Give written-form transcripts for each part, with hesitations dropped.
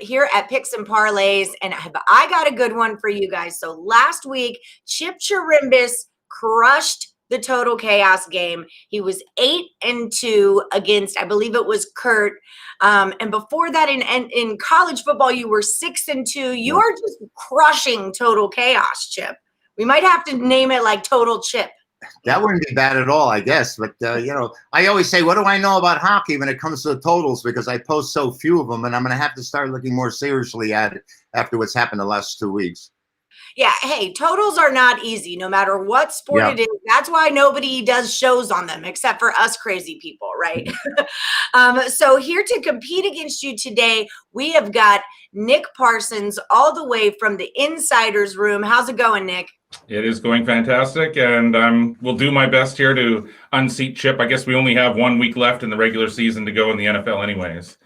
here at Picks and Parlays. And I got a good one for you guys. So last week, Chip Chirimbes crushed the Total Chaos game. He was 8-2 against, I believe it was Kurt. And before that, in college football, you were 6-2. You are just crushing Total Chaos, Chip. We might have to name it like Total Chip. That wouldn't be bad at all, I guess. But, I always say, what do I know about hockey when it comes to the totals? Because I post so few of them, and I'm going to have to start looking more seriously at it after what's happened the last 2 weeks. Yeah, hey, totals are not easy, no matter what sport it is. That's why nobody does shows on them, except for us crazy people, right? So here to compete against you today, we have got Nick Parsons all the way from the Insiders Room. How's it going, Nick? It is going fantastic, and we'll do my best here to unseat Chip. I guess we only have 1 week left in the regular season to go in the NFL anyways.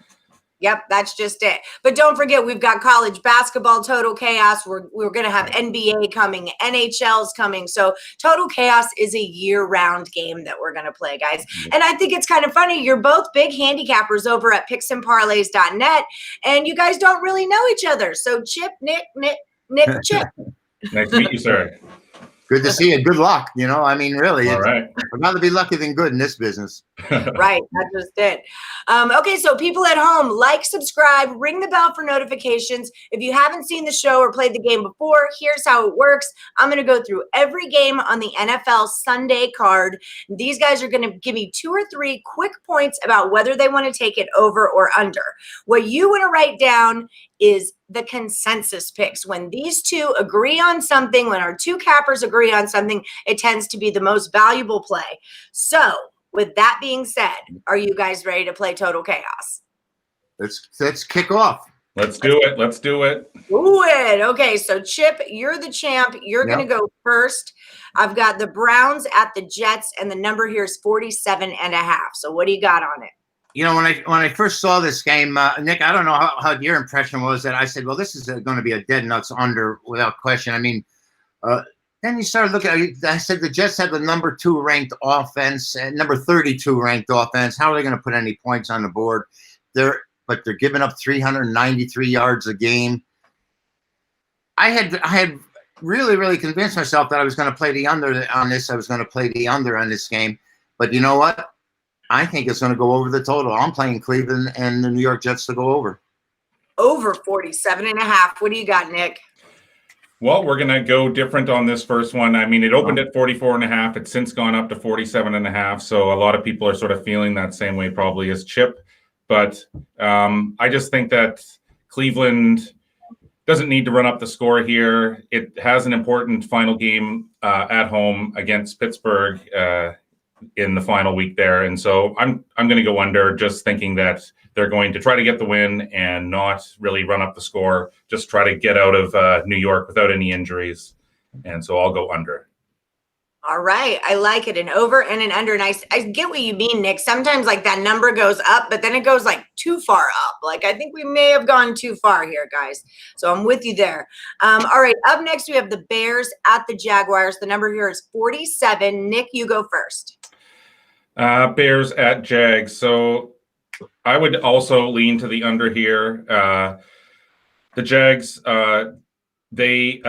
Yep, that's just it. But don't forget, we've got college basketball, Total Chaos. We're going to have NBA coming, NHL's coming. So Total Chaos is a year-round game that we're going to play, guys. And I think it's kind of funny. You're both big handicappers over at picksandparlays.net, and you guys don't really know each other. So Chip, Nick, Chip. Nice to meet you, sir. Good to see you. Good luck. Really. All right. I'd rather be lucky than good in this business. Right. That's just it. Okay. So people at home, like, subscribe, ring the bell for notifications. If you haven't seen the show or played the game before, here's how it works. I'm going to go through every game on the NFL Sunday card. These guys are going to give me 2 or 3 quick points about whether they want to take it over or under. What you want to write down is the consensus picks. When these two agree on something, when our 2 cappers agree on something, it tends to be the most valuable play. So with that being said, are you guys ready to play Total Chaos? Let's kick off. Let's do it. Let's do it. Do it. Okay, so Chip, you're the champ. You're going to go first. I've got the Browns at the Jets, and the number here is 47.5. So what do you got on it? When I first saw this game, Nick, I don't know how your impression was. That I said, well, this is going to be a dead nuts under without question. Then you started looking at it. I said the Jets have the number 2 ranked offense and number 32 ranked offense. How are they going to put any points on the board? They're giving up 393 yards a game. I had really, really convinced myself that I was going to play the under on this. I was going to play the under on this game. But you know what? I think it's going to go over the total. I'm playing Cleveland and the New York Jets to go over. Over 47.5. What do you got, Nick? Well, we're going to go different on this first one. It opened at 44.5. It's since gone up to 47.5. So a lot of people are sort of feeling that same way probably as Chip. But I just think that Cleveland doesn't need to run up the score here. It has an important final game at home against Pittsburgh in the final week there. And so I'm going to go under, just thinking that they're going to try to get the win and not really run up the score, just try to get out of New York without any injuries. And so I'll go under. All right. I like it. An over and an under. And I get what you mean, Nick. Sometimes that number goes up, but then it goes too far up. I think we may have gone too far here, guys. So I'm with you there. All right. Up next, we have the Bears at the Jaguars. The number here is 47. Nick, you go first. Bears at Jags. So I would also lean to the under here. The Jags, they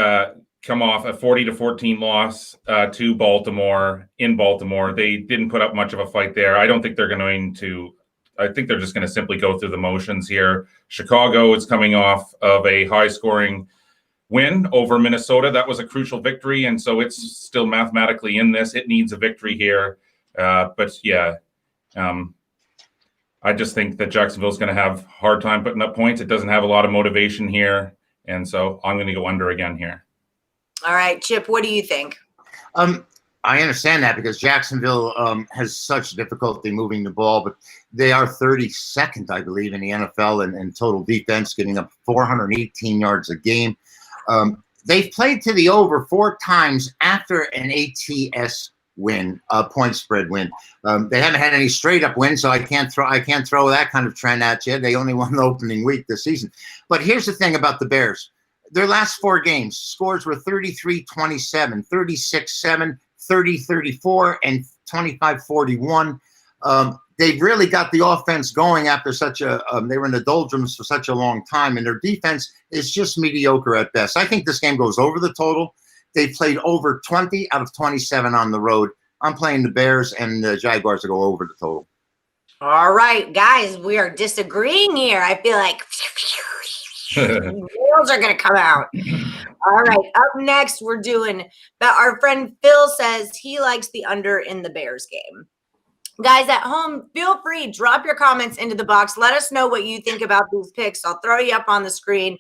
come off a 40-14 loss to Baltimore in Baltimore. They didn't put up much of a fight there. I don't think they're going to. I think they're just going to simply go through the motions here. Chicago is coming off of a high-scoring win over Minnesota. That was a crucial victory, and so it's still mathematically in this. It needs a victory here. But yeah, I just think that Jacksonville's going to have a hard time putting up points. It doesn't have a lot of motivation here. And so I'm going to go under again here. All right, Chip, what do you think? I understand that because Jacksonville has such difficulty moving the ball, but they are 32nd, I believe, in the NFL in total defense, getting up 418 yards a game. They've played to the over 4 times after an ATS win, point spread win. They haven't had any straight up wins, so I can't throw that kind of trend at you. They only won the opening week this season. But here's the thing about the Bears. Their last 4 games, scores were 33-27, 36-7, 30-34, and 25-41. they've really got the offense going after such a they were in the doldrums for such a long time, and their defense is just mediocre at best. I think this game goes over the total. They played over 20 out of 27 on the road. I'm playing the Bears and the Jaguars to go over the total. All right, guys, we are disagreeing here. I feel like wheels are going to come out. All right, up next, we're doing our friend Phil says he likes the under in the Bears game. Guys at home, feel free, drop your comments into the box. Let us know what you think about these picks. I'll throw you up on the screen.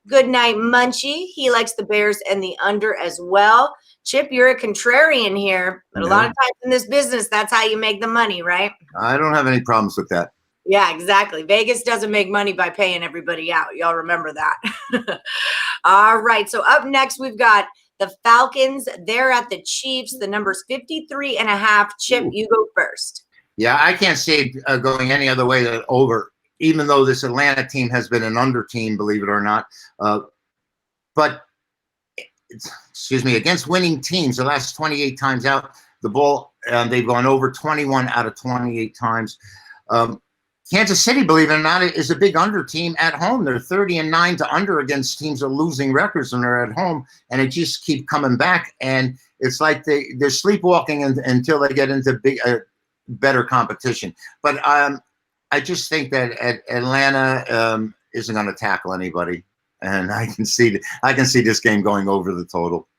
Good night, Munchie. He likes the Bears and the under as well. Chip, you're a contrarian here, but a lot of times in this business, that's how you make the money, right? I don't have any problems with that. Yeah, exactly. Vegas doesn't make money by paying everybody out. Y'all remember that. All right. So up next, we've got the Falcons. They're at the Chiefs. The number's 53.5. Chip, you go first. Yeah, I can't see it going any other way than over, even though this Atlanta team has been an under team, believe it or not. But excuse me, against winning teams, the last 28 times out the ball, they've gone over 21 out of 28 times. Kansas City, believe it or not, is a big under team at home. They're 30-9 to under against teams that are losing records when they're at home, and it just keep coming back. And it's like they're sleepwalking until they get into better competition. But I just think that Atlanta isn't going to tackle anybody, and I can see this game going over the total.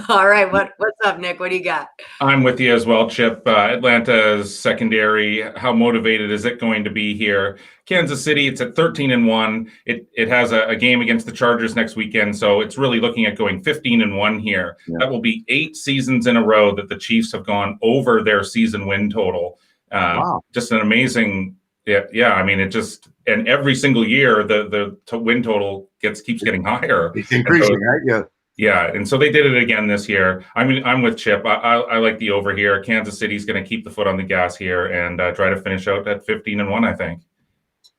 All right, what's up, Nick? What do you got? I'm with you as well, Chip. Atlanta's secondary, how motivated is it going to be here? Kansas City, it's at 13-1. It has a game against the Chargers next weekend, so it's really looking at going 15-1 here. Yeah. That will be 8 seasons in a row that the Chiefs have gone over their season win total. Wow. Just an amazing, yeah. I mean, it just, and every single year the win total keeps getting higher. It's increasing, right? Yeah. Yeah, and so they did it again this year. I mean, I'm with Chip. I like the over here. Kansas City's going to keep the foot on the gas here and try to finish out at 15-1, I think.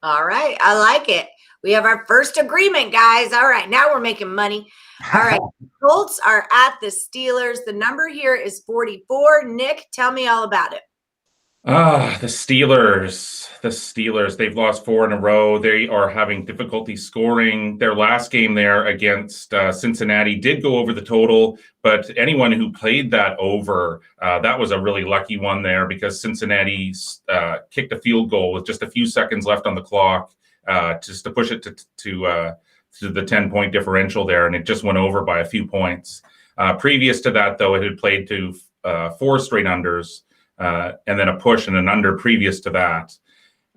All right, I like it. We have our first agreement, guys. All right, now we're making money. All right, Colts are at the Steelers. The number here is 44. Nick, tell me all about it. The Steelers, they've lost 4 in a row. They are having difficulty scoring. Their last game there against Cincinnati did go over the total, but anyone who played that over, that was a really lucky one there because Cincinnati kicked a field goal with just a few seconds left on the clock just to push it to the 10-point differential there, and it just went over by a few points. Previous to that, though, it had played to 4 straight unders. And then a push and an under previous to that.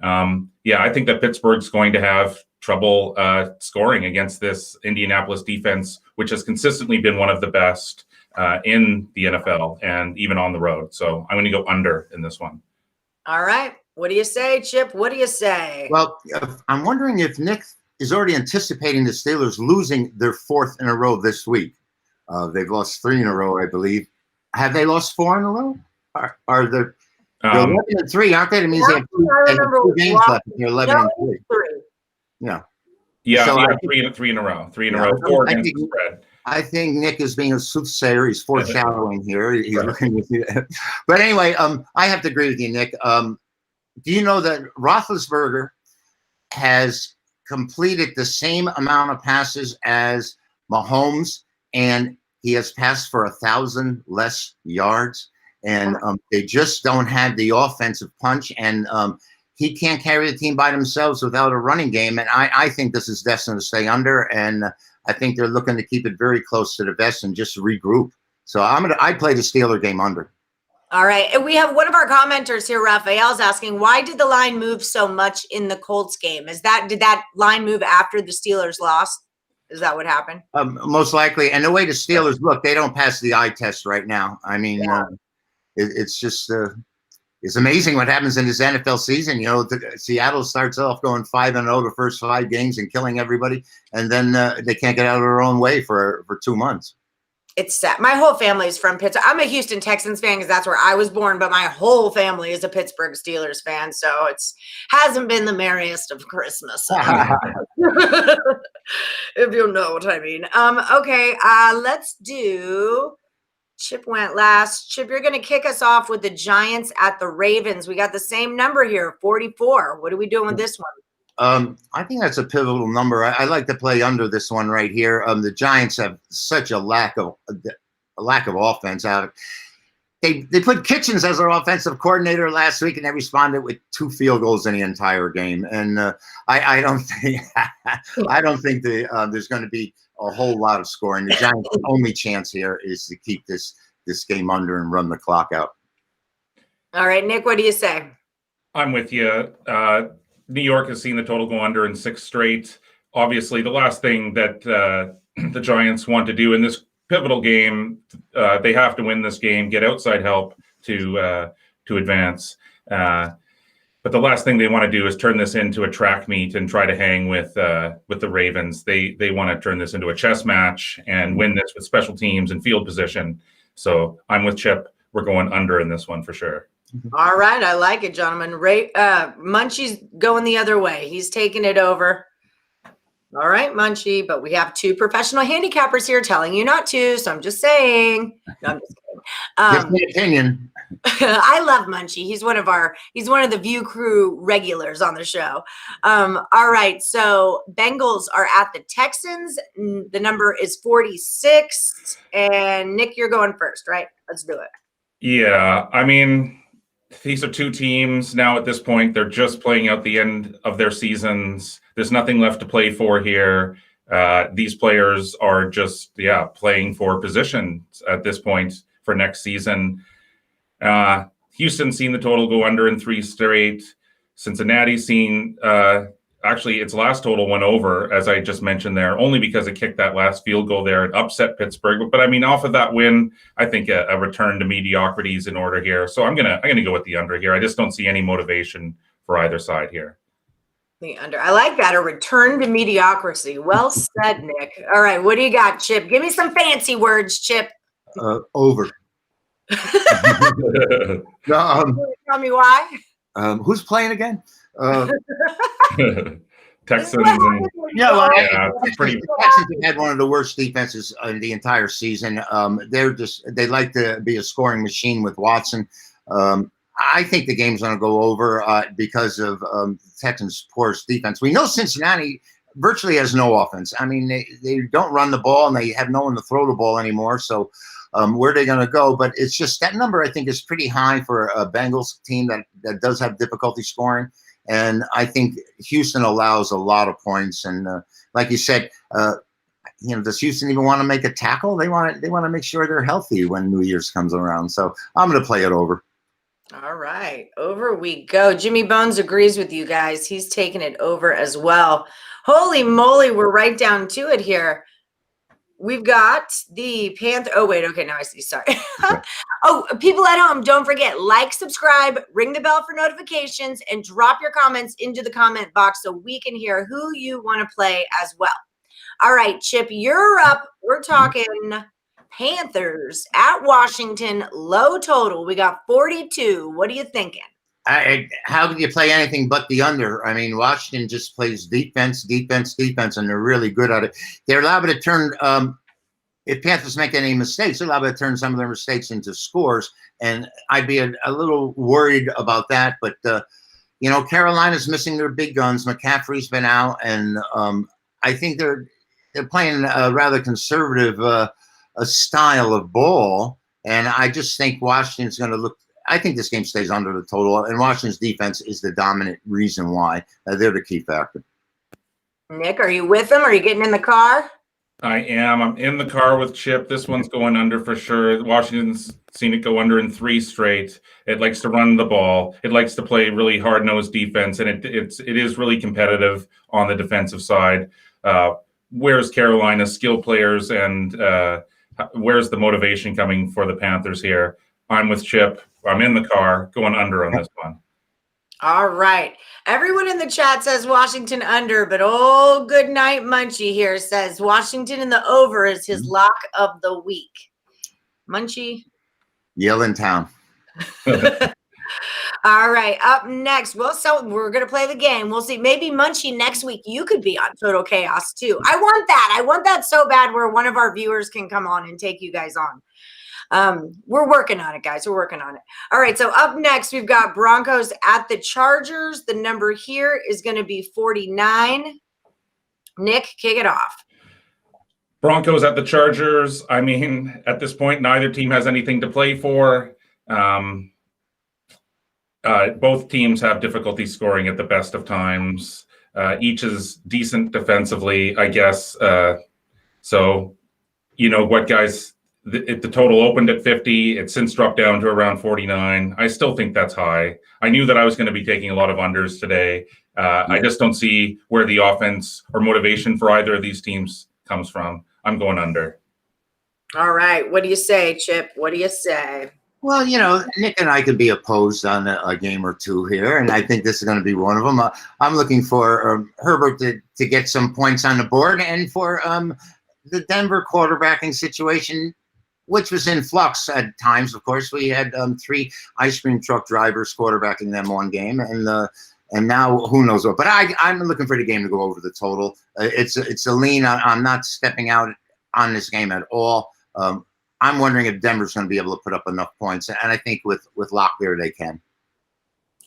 I think that Pittsburgh's going to have trouble scoring against this Indianapolis defense, which has consistently been one of the best in the NFL and even on the road. So I'm going to go under in this one. All right. What do you say, Chip? What do you say? Well, I'm wondering if Nick is already anticipating the Steelers losing their 4th in a row this week. They've lost 3 in a row, I believe. Have they lost 4 in a row? Are they're 11-3, aren't they? That means they have 2 games left. They're 11-3. Yeah. Yeah, so 3 in a row. 3 in a row. 4 against the spread. I think Nick is being a soothsayer. He's foreshadowing here. He's looking to see that. But anyway, I have to agree with you, Nick. Do you know that Roethlisberger has completed the same amount of passes as Mahomes, and he has passed for 1,000 less yards? And they just don't have the offensive punch, and he can't carry the team by themselves without a running game. And I think this is destined to stay under, and I think they're looking to keep it very close to the vest and just regroup. So I play the Steeler game under. All right, and we have one of our commenters here, Raphael's asking, why did the line move so much in the Colts game? Did that line move after the Steelers lost? Is that what happened? Most likely. And the way the Steelers look, they don't pass the eye test right now. I mean. Yeah. It's just it's amazing what happens in this NFL season. You know, Seattle starts off going 5-0 the first 5 games and killing everybody, and then they can't get out of their own way for 2 months. It's sad. My whole family is from Pittsburgh. I'm a Houston Texans fan because that's where I was born, but my whole family is a Pittsburgh Steelers fan, so hasn't been the merriest of Christmas. If you know what I mean. Okay, let's do Chip went last. Chip, you're going to kick us off with the Giants at the Ravens. We got the same number here, 44. What are we doing with this one? I think that's a pivotal number. I like to play under this one right here. The Giants have such a lack of offense out. They put Kitchens as their offensive coordinator last week, and they responded with 2 field goals in the entire game. And I don't think there's going to be a whole lot of scoring. The Giants' only chance here is to keep this game under and run the clock out. All right, Nick, what do you say? I'm with you. New York has seen the total go under in 6 straight. Obviously, the last thing that the Giants want to do in this pivotal game, they have to win this game, get outside help to advance. But the last thing they want to do is turn this into a track meet and try to hang with the Ravens. They want to turn this into a chess match and win this with special teams and field position. So I'm with Chip. We're going under in this one for sure. All right, I like it, gentlemen. Munchie's going the other way. He's taking it over. All right, Munchie, but we have 2 professional handicappers here telling you not to, so I'm just saying. No, I'm just kidding. Give me opinion. I love Munchie. He's one of the View Crew regulars on the show. All right, so Bengals are at the Texans. The number is 46, and Nick, you're going first, right? Let's do it. Yeah, I mean, these are 2 teams now at this point. They're just playing out the end of their seasons. There's nothing left to play for here. These players are just, playing for positions at this point for next season. Houston's seen the total go under in 3 straight. Cincinnati's seen, actually, its last total went over, as I just mentioned there, only because it kicked that last field goal there. It upset Pittsburgh. But I mean, off of that win, I think a return to mediocrity is in order here. So I'm gonna go with the under here. I just don't see any motivation for either side here. The under. I like that. A return to mediocrity. Well said, Nick. All right, what do you got, Chip? Give me some fancy words, Chip. Over. Tell me why. Who's playing again? Texans. And, the Texans have had one of the worst defenses in the entire season. They like to be a scoring machine with Watson. I think the game's going to go over because of Texans' porous defense. We know Cincinnati virtually has no offense. I mean, they don't run the ball, and they have no one to throw the ball anymore. So where are they going to go? But it's just that number, I think, is pretty high for a Bengals team that does have difficulty scoring. And I think Houston allows a lot of points. And like you said, does Houston even want to make a tackle? They want to make sure they're healthy when New Year's comes around. So I'm going to play it over. All right, over we go. Jimmy Bones agrees with you guys. He's taking it over as well. Holy moly, we're right down to it here. We've got the Panther. Oh, wait. Okay, now I see. Sorry. Oh, people at home, don't forget, like, subscribe, ring the bell for notifications, and drop your comments into the comment box so we can hear who you want to play as well. All right, Chip, you're up. We're talking Panthers at Washington, low total. We got 42. What are you thinking? How can you play anything but the under? I mean, Washington just plays defense, and they're really good at it. They're liable to turn, if Panthers make any mistakes, they're liable to turn some of their mistakes into scores, and I'd be a little worried about that. But, Carolina's missing their big guns. McCaffrey's been out, and I think they're playing a rather conservative a style of ball, and I just think Washington's going to look. I think this game stays under the total, and Washington's defense is the dominant reason why. They're the key factor. Nick, are you with them? Are you getting in the car? I am. I'm in the car with Chip. This one's going under for sure. Washington's seen it go under in 3 straight. It likes to run the ball. It likes to play really hard-nosed defense, and it is really competitive on the defensive side. Where's Carolina's skill players, and where's the motivation coming for the Panthers here? I'm with Chip. I'm in the car, going under on this one. All right. Everyone in the chat says Washington under, but oh, good night, Munchie here says Washington in the over is his lock of the week. Munchie? Yell in town. All right. Up next, so we're going to play the game. We'll see. Maybe Munchie next week, you could be on Total Chaos too. I want that. I want that so bad where one of our viewers can come on and take you guys on. We're working on it, guys. We're working on it. All right. So up next, we've got Broncos at the Chargers. The number here is going to be 49. Nick, kick it off. Broncos at the Chargers. I mean, at this point, neither team has anything to play for. Both teams have difficulty scoring at the best of times. Each is decent defensively, I guess. So, you know what, guys? The total opened at 50. It's since dropped down to around 49. I still think that's high. I knew that I was going to be taking a lot of unders today. I just don't see where the offense or motivation for either of these teams comes from. I'm going under. All right. What do you say, Chip? What do you say? Well, you know, Nick and I could be opposed on a game or two here, and I think this is going to be one of them. I'm looking for Herbert to get some points on the board, and for the Denver quarterbacking situation, which was in flux at times. Of course, we had 3 ice cream truck drivers quarterbacking them one game, and now who knows what. But I'm looking for the game to go over the total. It's a lean. I'm not stepping out on this game at all. I'm wondering if Denver's going to be able to put up enough points, and I think with Locklear they can.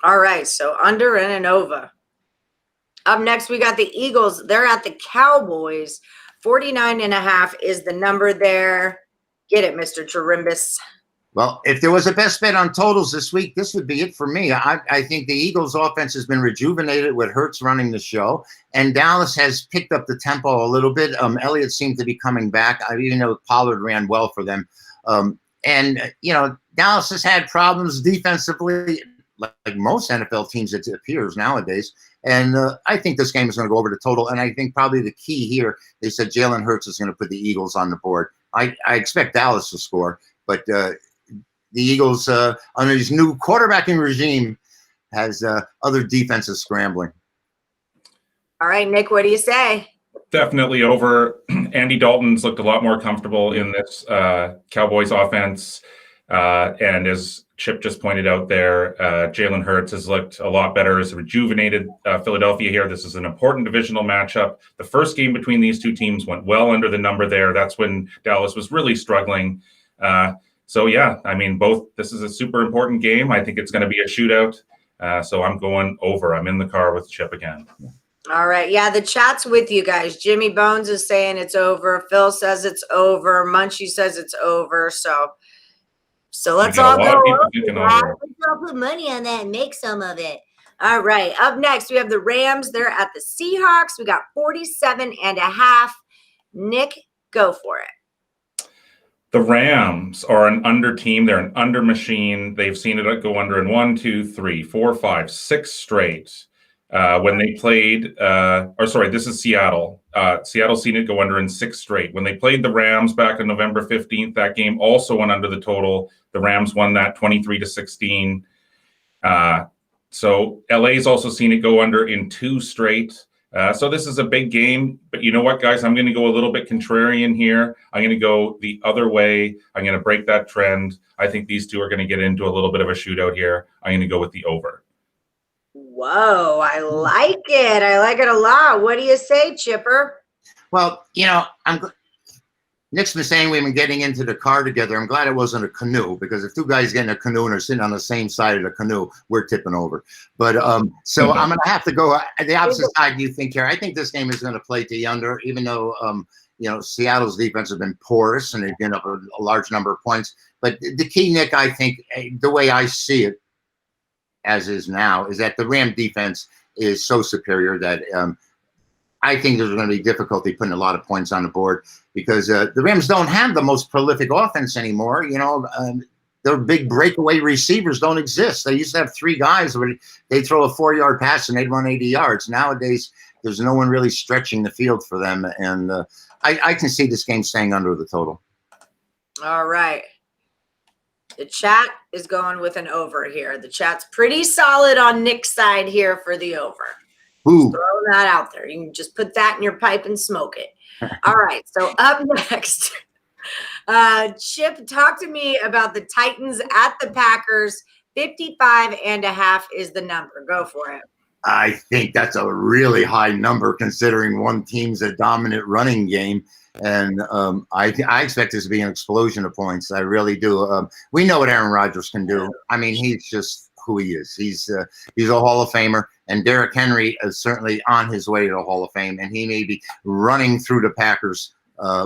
All right, so under and an over. Up next, we got the Eagles. They're at the Cowboys. 49.5 is the number there. Get it, Mr. Chirimbes. Well, if there was a best bet on totals this week, this would be it for me. I think the Eagles' offense has been rejuvenated with Hurts running the show, and Dallas has picked up the tempo a little bit. Elliott seemed to be coming back. I even know Pollard ran well for them. And, you know, Dallas has had problems defensively, like most NFL teams, it appears nowadays. And I think this game is going to go over the total. And I think probably the key here, they said Jalen Hurts is going to put the Eagles on the board. I expect Dallas to score, but the Eagles, under his new quarterbacking regime, has other defenses scrambling. All right, Nick, what do you say? Definitely over. Andy Dalton's looked a lot more comfortable in this Cowboys offense. And as Chip just pointed out there, Jalen Hurts has looked a lot better as a rejuvenated Philadelphia here. This is an important divisional matchup. The first game between these two teams went well under the number there. That's when Dallas was really struggling. So, yeah, I mean, this is a super important game. I think it's going to be a shootout. So I'm going over. I'm in the car with Chip again. All right. Yeah, the chat's with you guys. Jimmy Bones is saying it's over. Phil says it's over. Munchie says it's over. So let's all go. Let's all put money on that and make some of it. All right. Up next, we have the Rams. They're at the Seahawks. We got 47.5. Nick, go for it. The Rams are an under team. They're an under machine. They've seen it go under in 1, 2, 3, 4, 5, 6 straight. When they played, this is Seattle. Seattle's seen it go under in 6 straight. When they played the Rams back on November 15th, that game also went under the total. The Rams won that 23-16. So LA's also seen it go under in 2 straight. So this is a big game, but you know what, guys? I'm going to go a little bit contrarian here. I'm going to go the other way. I'm going to break that trend. I think these two are going to get into a little bit of a shootout here. I'm going to go with the over. Whoa, I like it. I like it a lot. What do you say, Chipper? Well, you know, Nick's been saying we've been getting into the car together. I'm glad it wasn't a canoe, because if 2 guys get in a canoe and are sitting on the same side of the canoe, we're tipping over. But so I'm going to have to go the opposite side you think here. I think this game is going to play to the under, even though, you know, Seattle's defense has been porous and they've given up a large number of points. But the key, Nick, I think, the way I see it, as is now, is that the Ram defense is so superior that I think there's going to be difficulty putting a lot of points on the board, because the Rams don't have the most prolific offense anymore. You know, their big breakaway receivers don't exist. They used to have 3 guys where they throw a 4-yard pass and they'd run 80 yards. Nowadays, there's no one really stretching the field for them. And I can see this game staying under the total. All right. The chat is going with an over here. The chat's pretty solid on Nick's side here for the over. Ooh. Throw that out there. You can just put that in your pipe and smoke it. All right. So up next, Chip, talk to me about the Titans at the Packers. 55.5 is the number. Go for it. I think that's a really high number considering one team's a dominant running game. And I expect this to be an explosion of points. I really do. We know what Aaron Rodgers can do. I mean, he's just who he is. He's a Hall of Famer. And Derrick Henry is certainly on his way to the Hall of Fame. And he may be running through the Packers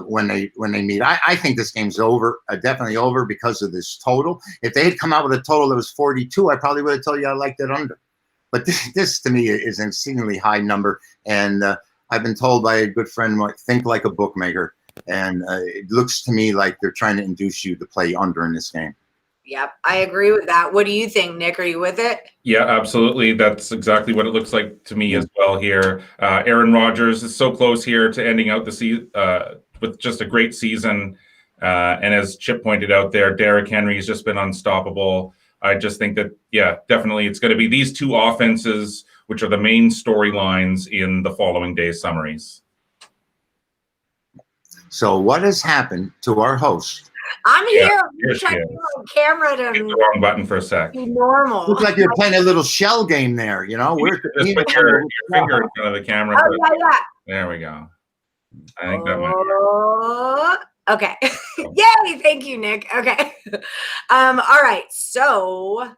when they meet. I think this game's over, definitely over because of this total. If they had come out with a total that was 42, I probably would have told you I liked it under. But this to me is an exceedingly high number. And I've been told by a good friend, think like a bookmaker. And it looks to me like they're trying to induce you to play under in this game. Yep, I agree with that. What do you think, Nick? Are you with it? Yeah, absolutely. That's exactly what it looks like to me as well here. Aaron Rodgers is so close here to ending out the season with just a great season. And as Chip pointed out there, Derrick Henry has just been unstoppable. I just think that, yeah, definitely it's going to be these two offenses, which are the main storylines in the following day's summaries. So what has happened to our host? I'm here. Here I'm checking on camera to hit the wrong button for a sec. be normal. Looks like you're playing a little shell game there. You know, Just put your finger in front of the camera. Oh, yeah. There we go. I think that might be okay. Yay! Thank you, Nick. Okay. All right. So,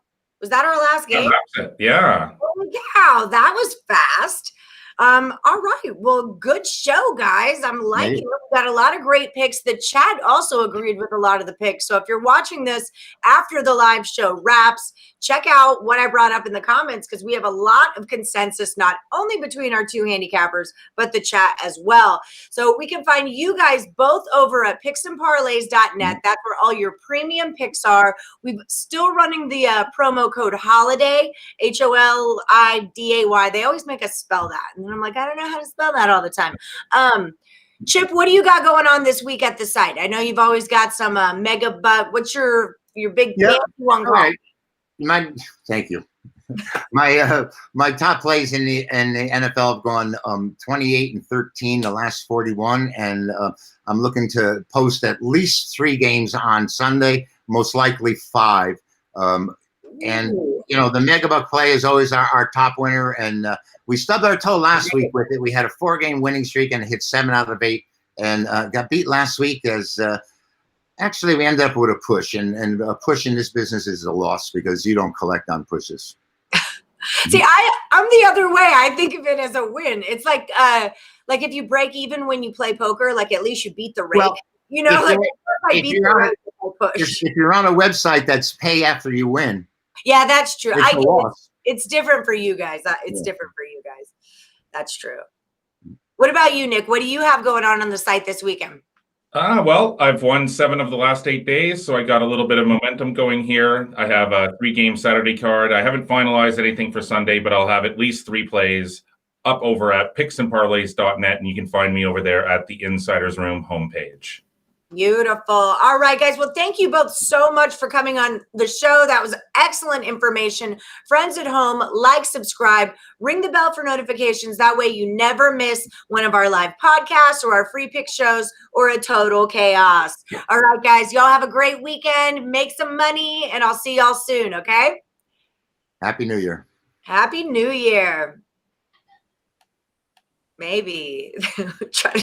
was that our last game? That's it. Yeah. Holy cow, that was fast. All right. Well, good show, guys. I'm liking it. We got a lot of great picks. The chat also agreed with a lot of the picks. So if you're watching this after the live show wraps, check out what I brought up in the comments because we have a lot of consensus, not only between our two handicappers, but the chat as well. So we can find you guys both over at picksandparlays.net. That's where all your premium picks are. We're still running the promo code HOLIDAY, HOLIDAY. They always make us spell that. And I'm like, I don't know how to spell that all the time. Chip, what do you got going on this week at the site? I know you've always got some mega buck. What's your big one? Right. Thank you. My top plays in the NFL have gone 28-13 the last 41, and I'm looking to post at least 3 games on Sunday, most likely 5. And you know, the Megabuck play is always our top winner, and we stubbed our toe last week with it. We had a 4-game winning streak and hit 7 out of 8, and got beat last week as actually we ended up with a push, and a push in this business is a loss because you don't collect on pushes. See, I'm the other way. I think of it as a win. It's like if you break even when you play poker, like at least you beat the rake. Well, you know, if you're on a website that's pay after you win. Yeah, that's true. It's different for you guys. Different for you guys. That's true. What about you, Nick? What do you have going on the site this weekend? Well, I've won 7 of the last 8 days, so I got a little bit of momentum going here. I have a 3-game Saturday card. I haven't finalized anything for Sunday, but I'll have at least 3 plays up over at picksandparlays.net, and you can find me over there at the Insiders Room homepage. Beautiful. All right, guys. Well, thank you both so much for coming on the show. That was excellent information. Friends at home, like, subscribe, ring the bell for notifications. That way you never miss one of our live podcasts or our free pick shows or a total chaos. All right, guys. Y'all have a great weekend. Make some money, and I'll see y'all soon, okay? Happy New Year. Happy New Year. Maybe. Try to